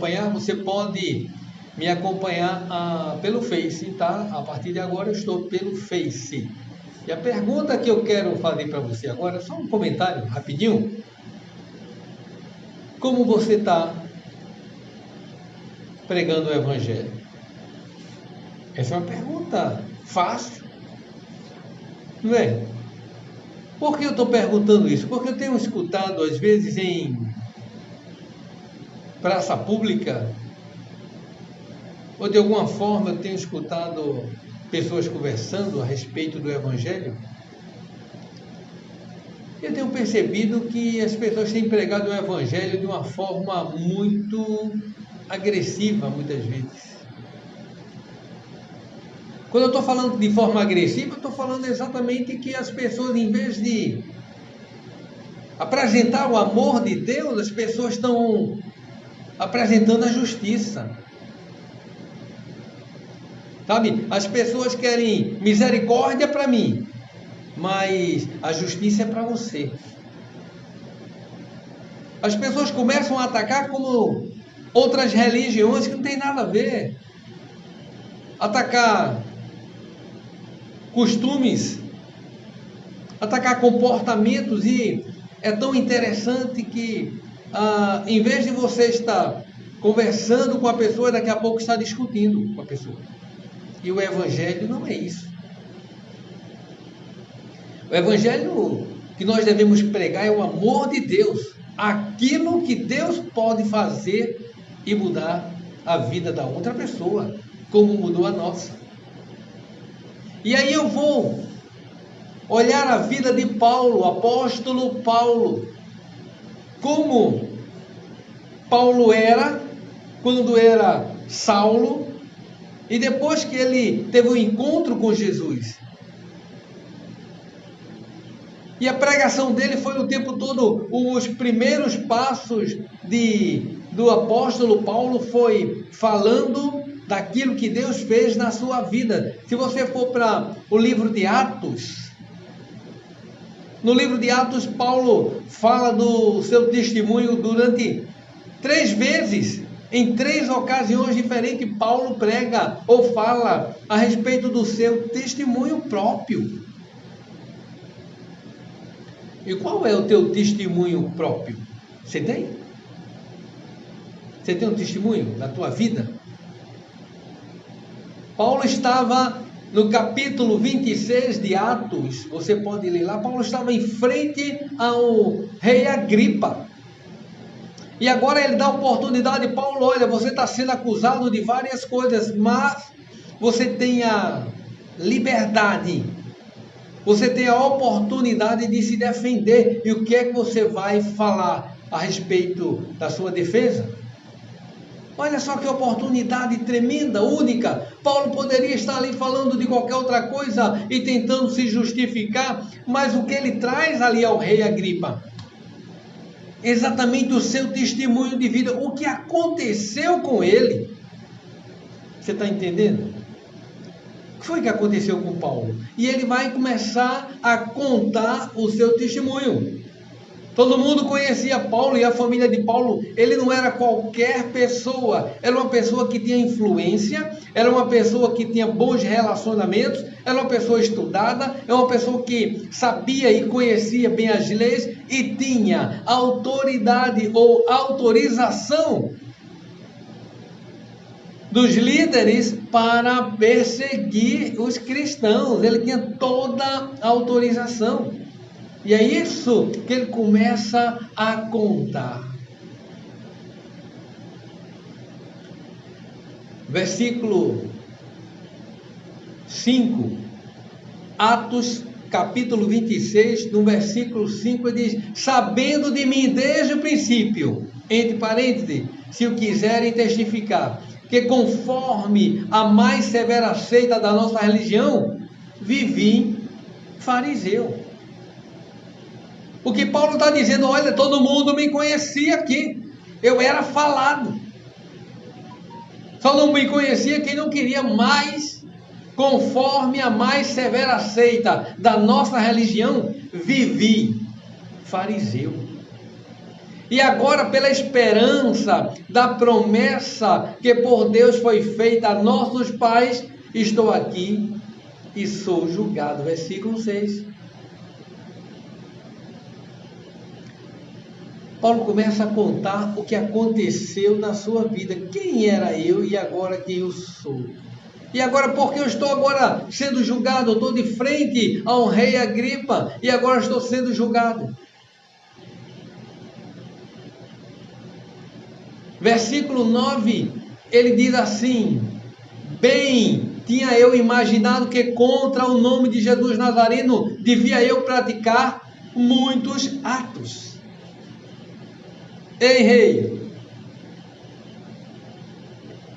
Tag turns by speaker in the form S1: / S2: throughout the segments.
S1: acompanhar, você pode me acompanhar pelo Face, tá? A partir de agora eu estou pelo Face. E a pergunta que eu quero fazer para você agora, só um comentário rapidinho. Como você está pregando o Evangelho? Essa é uma pergunta fácil, não é? Por que eu estou perguntando isso? Porque eu tenho escutado, às vezes, em praça pública, ou de alguma forma eu tenho escutado pessoas conversando a respeito do Evangelho. Eu tenho percebido que as pessoas têm pregado o Evangelho de uma forma muito agressiva, muitas vezes. Quando eu estou falando de forma agressiva, eu estou falando exatamente que as pessoas, em vez de apresentar o amor de Deus, as pessoas estão apresentando a justiça. Sabe? As pessoas querem misericórdia para mim, mas a justiça é para você. As pessoas começam a atacar como outras religiões que não tem nada a ver. Atacar costumes, atacar comportamentos, e é tão interessante que em vez de você estar conversando com a pessoa, daqui a pouco está discutindo com a pessoa. E o Evangelho não é isso. O Evangelho que nós devemos pregar é o amor de Deus, aquilo que Deus pode fazer e mudar a vida da outra pessoa, como mudou a nossa. E aí eu vou olhar a vida de Paulo, o apóstolo Paulo, como Paulo era quando era Saulo, e depois que ele teve um encontro com Jesus. E a pregação dele foi o tempo todo, os primeiros passos do apóstolo Paulo foi falando daquilo que Deus fez na sua vida. Se você for para o livro de Atos, no livro de Atos, Paulo fala do seu testemunho durante 3 vezes. Em 3 ocasiões diferentes, Paulo prega ou fala a respeito do seu testemunho próprio. E qual é o teu testemunho próprio? Você tem? Você tem um testemunho na tua vida? Paulo estava no capítulo 26 de Atos, você pode ler lá, Paulo estava em frente ao rei Agripa. E agora ele dá a oportunidade, Paulo, olha, você está sendo acusado de várias coisas, mas você tem a liberdade, você tem a oportunidade de se defender. E o que é que você vai falar a respeito da sua defesa? Olha só que oportunidade tremenda, única. Paulo poderia estar ali falando de qualquer outra coisa e tentando se justificar, mas o que ele traz ali ao rei Agripa? Exatamente o seu testemunho de vida, o que aconteceu com ele. Você está entendendo? O que foi que aconteceu com Paulo? E ele vai começar a contar o seu testemunho. Todo mundo conhecia Paulo, e a família de Paulo, ele não era qualquer pessoa, era uma pessoa que tinha influência, era uma pessoa que tinha bons relacionamentos, era uma pessoa estudada, era uma pessoa que sabia e conhecia bem as leis e tinha autoridade ou autorização dos líderes para perseguir os cristãos. Ele tinha toda a autorização. E é isso que ele começa a contar. Versículo 5, Atos capítulo 26, no versículo 5, ele diz: sabendo de mim desde o princípio, entre parênteses, se o quiserem testificar, que conforme a mais severa seita da nossa religião, vivi fariseu. O que Paulo está dizendo, olha, todo mundo me conhecia aqui, eu era falado, só não me conhecia quem não queria mais, conforme a mais severa seita da nossa religião, vivi fariseu. E agora, pela esperança da promessa que por Deus foi feita a nossos pais, estou aqui e sou julgado. Versículo 6. Paulo começa a contar o que aconteceu na sua vida. Quem era eu e agora quem eu sou? E agora, porque eu estou agora sendo julgado? Eu estou de frente ao rei Agripa e agora estou sendo julgado. Versículo 9, ele diz assim: bem, tinha eu imaginado que contra o nome de Jesus Nazareno devia eu praticar muitos atos. Ei, rei,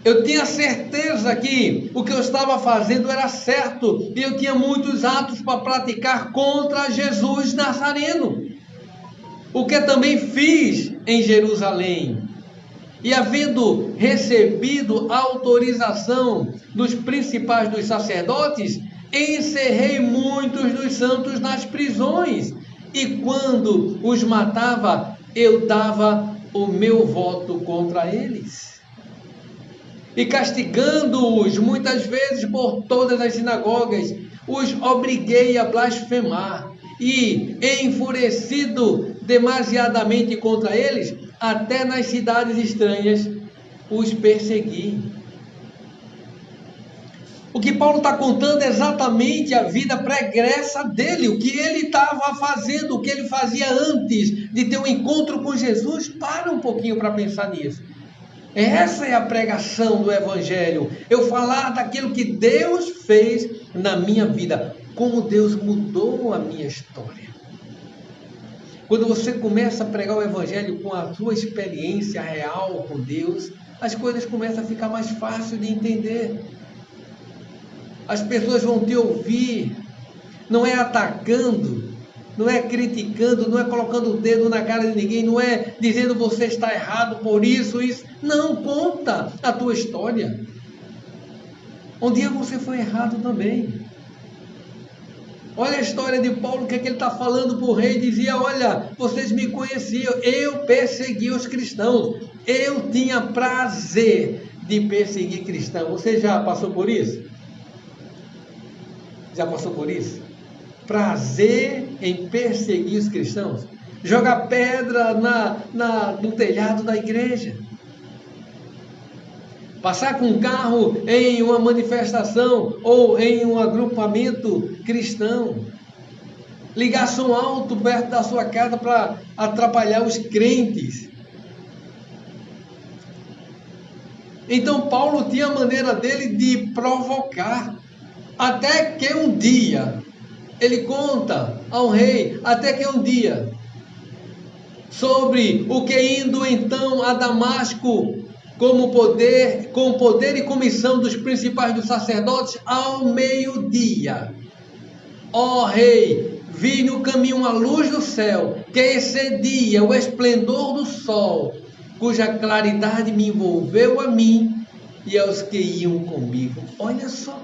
S1: eu tinha certeza que o que eu estava fazendo era certo, e eu tinha muitos atos para praticar contra Jesus Nazareno, o que também fiz em Jerusalém. E havendo recebido a autorização dos principais dos sacerdotes, encerrei muitos dos santos nas prisões, e quando os matava, eu dava o meu voto contra eles. E castigando-os muitas vezes por todas as sinagogas, os obriguei a blasfemar, e enfurecido demasiadamente contra eles, até nas cidades estranhas os persegui. O que Paulo está contando é exatamente a vida pregressa dele, o que ele estava fazendo, o que ele fazia antes de ter um encontro com Jesus. Para um pouquinho para pensar nisso. Essa é a pregação do Evangelho, eu falar daquilo que Deus fez na minha vida, como Deus mudou a minha história. Quando você começa a pregar o Evangelho com a sua experiência real com Deus, as coisas começam a ficar mais fáceis de entender. As pessoas vão te ouvir, não é atacando, não é criticando, não é colocando o dedo na cara de ninguém, não é dizendo você está errado por isso. Não, conta a tua história. Um dia você foi errado também. Olha a história de Paulo, o que é que ele está falando para o rei. Dizia: olha, vocês me conheciam, eu persegui os cristãos, eu tinha prazer de perseguir cristãos. Você já passou por isso? Já passou por isso? Prazer em perseguir os cristãos? Jogar pedra no telhado da igreja? Passar com um carro em uma manifestação ou em um agrupamento cristão? Ligar som alto perto da sua casa para atrapalhar os crentes? Então Paulo tinha a maneira dele de provocar, até que um dia, ele conta ao rei, até que um dia, sobre o que indo então a Damasco, com poder e comissão dos principais dos sacerdotes, ao meio-dia, ó rei, vi no caminho uma luz do céu, que excedia o esplendor do sol, cuja claridade me envolveu a mim e aos que iam comigo. Olha só,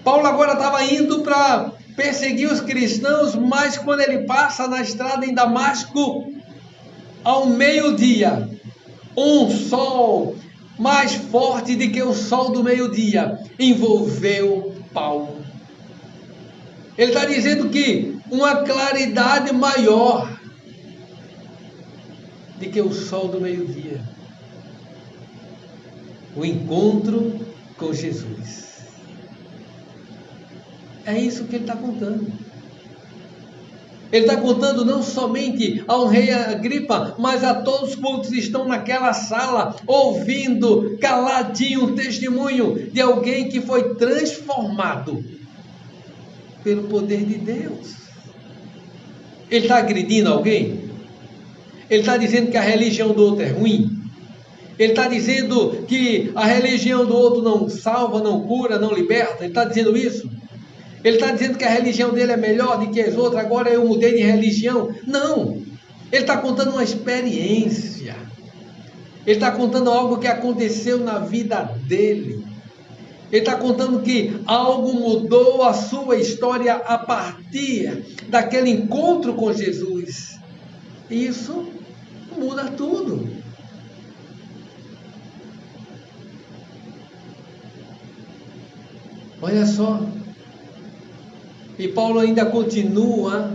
S1: Paulo agora estava indo para perseguir os cristãos, mas quando ele passa na estrada em Damasco, ao meio-dia, um sol mais forte do que o sol do meio-dia envolveu Paulo. Ele está dizendo que uma claridade maior do que o sol do meio-dia. O encontro com Jesus. É isso que ele está contando. Ele está contando não somente ao rei Agripa, mas a todos quantos estão naquela sala, ouvindo caladinho um testemunho de alguém que foi transformado pelo poder de Deus. Ele está agredindo alguém? Ele está dizendo que a religião do outro é ruim? Ele está dizendo que a religião do outro não salva, não cura, não liberta? Ele está dizendo isso? Ele está dizendo que a religião dele é melhor do que as outras, agora eu mudei de religião? Não. Ele está contando uma experiência. Ele está contando algo que aconteceu na vida dele. Ele está contando que algo mudou a sua história a partir daquele encontro com Jesus. Isso muda tudo. Olha só. E Paulo ainda continua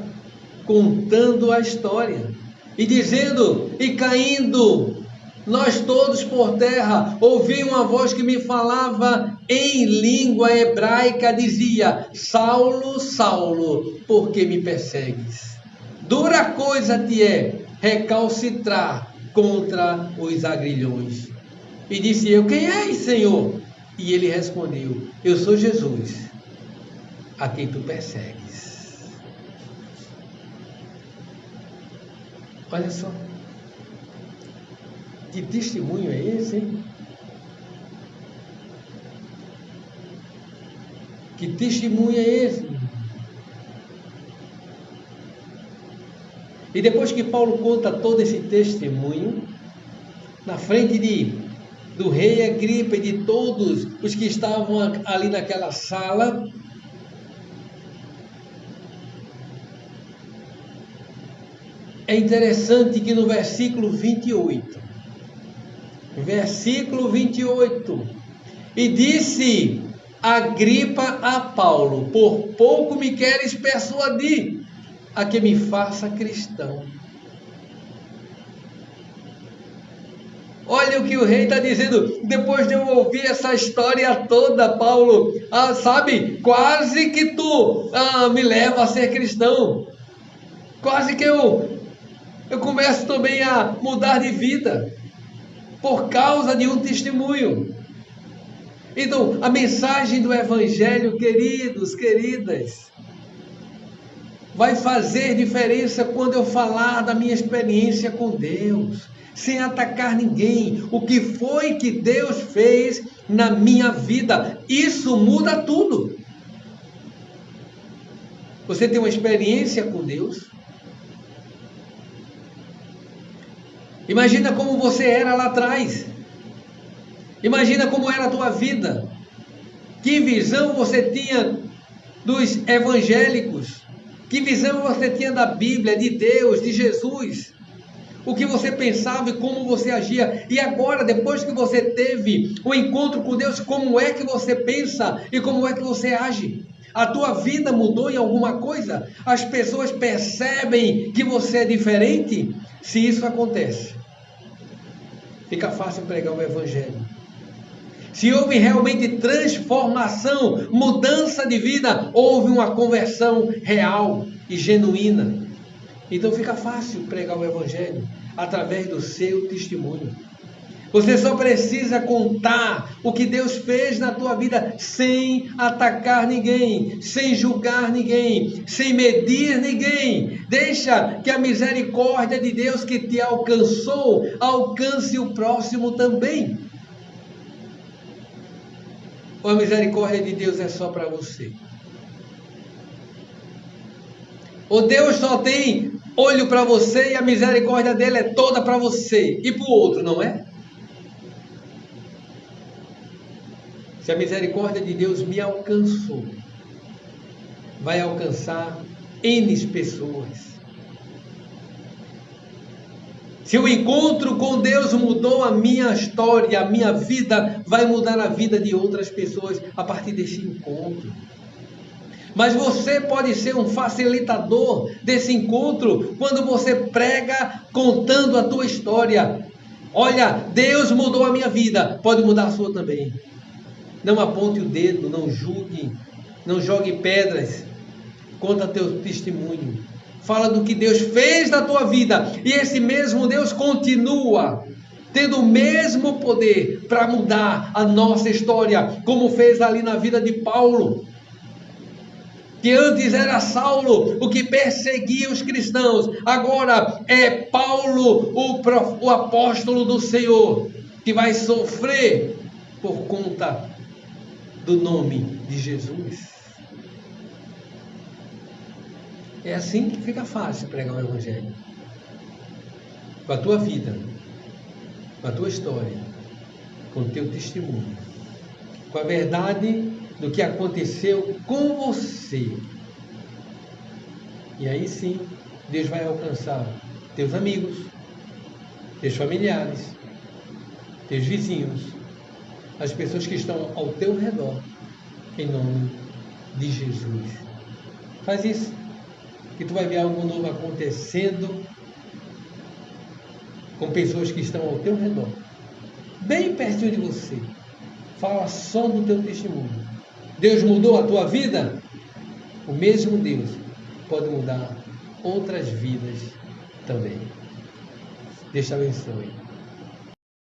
S1: contando a história e dizendo: e caindo nós todos por terra, ouvi uma voz que me falava em língua hebraica, dizia: Saulo, Saulo, por que me persegues? Dura coisa te é recalcitrar contra os agrilhões. E disse eu: quem és, Senhor? E ele respondeu: eu sou Jesus, a quem tu persegues. Olha só, que testemunho é esse, hein? Que testemunho é esse? E depois que Paulo conta todo esse testemunho, na frente do rei Agripa e de todos os que estavam ali naquela sala, é interessante que no versículo 28, e disse Agripa a Paulo: por pouco me queres persuadir a que me faça cristão. Olha o que o rei está dizendo, depois de eu ouvir essa história toda, Paulo, sabe, quase que tu me leva a ser cristão, quase que eu começo também a mudar de vida, por causa de um testemunho. Então, a mensagem do Evangelho, queridos, queridas, vai fazer diferença quando eu falar da minha experiência com Deus, sem atacar ninguém, o que foi que Deus fez na minha vida. Isso muda tudo. Você tem uma experiência com Deus? Imagina como você era lá atrás. Imagina como era a tua vida. Que visão você tinha dos evangélicos? Que visão você tinha da Bíblia, de Deus, de Jesus? O que você pensava e como você agia? E agora, depois que você teve o encontro com Deus, como é que você pensa e como é que você age? A tua vida mudou em alguma coisa? As pessoas percebem que você é diferente? Se isso acontece, fica fácil pregar o Evangelho. Se houve realmente transformação, mudança de vida, houve uma conversão real e genuína, então fica fácil pregar o Evangelho através do seu testemunho. Você só precisa contar o que Deus fez na tua vida sem atacar ninguém, sem julgar ninguém, sem medir ninguém. Deixa que a misericórdia de Deus que te alcançou alcance o próximo também. Ou a misericórdia de Deus é só para você? Ou Deus só tem olho para você e a misericórdia dele é toda para você e para o outro, não é? Se a misericórdia de Deus me alcançou, vai alcançar N pessoas. Se o encontro com Deus mudou a minha história, a minha vida, vai mudar a vida de outras pessoas a partir desse encontro. Mas você pode ser um facilitador desse encontro quando você prega contando a tua história. Olha, Deus mudou a minha vida, pode mudar a sua também. Não aponte o dedo, não julgue, não jogue pedras, conta teu testemunho. Fala do que Deus fez na tua vida, e esse mesmo Deus continua tendo o mesmo poder para mudar a nossa história, como fez ali na vida de Paulo, que antes era Saulo, o que perseguia os cristãos, agora é Paulo, o apóstolo do Senhor, que vai sofrer por conta do nome de Jesus. É assim que fica fácil pregar o Evangelho. Com a tua vida, com a tua história, com o teu testemunho, com a verdade do que aconteceu com você. E aí sim, Deus vai alcançar teus amigos, teus familiares, teus vizinhos, as pessoas que estão ao teu redor, em nome de Jesus. Faz isso, que tu vai ver algo novo acontecendo com pessoas que estão ao teu redor, bem pertinho de você. Fala só do teu testemunho. Deus mudou a tua vida? O mesmo Deus pode mudar outras vidas também. Deus te abençoe.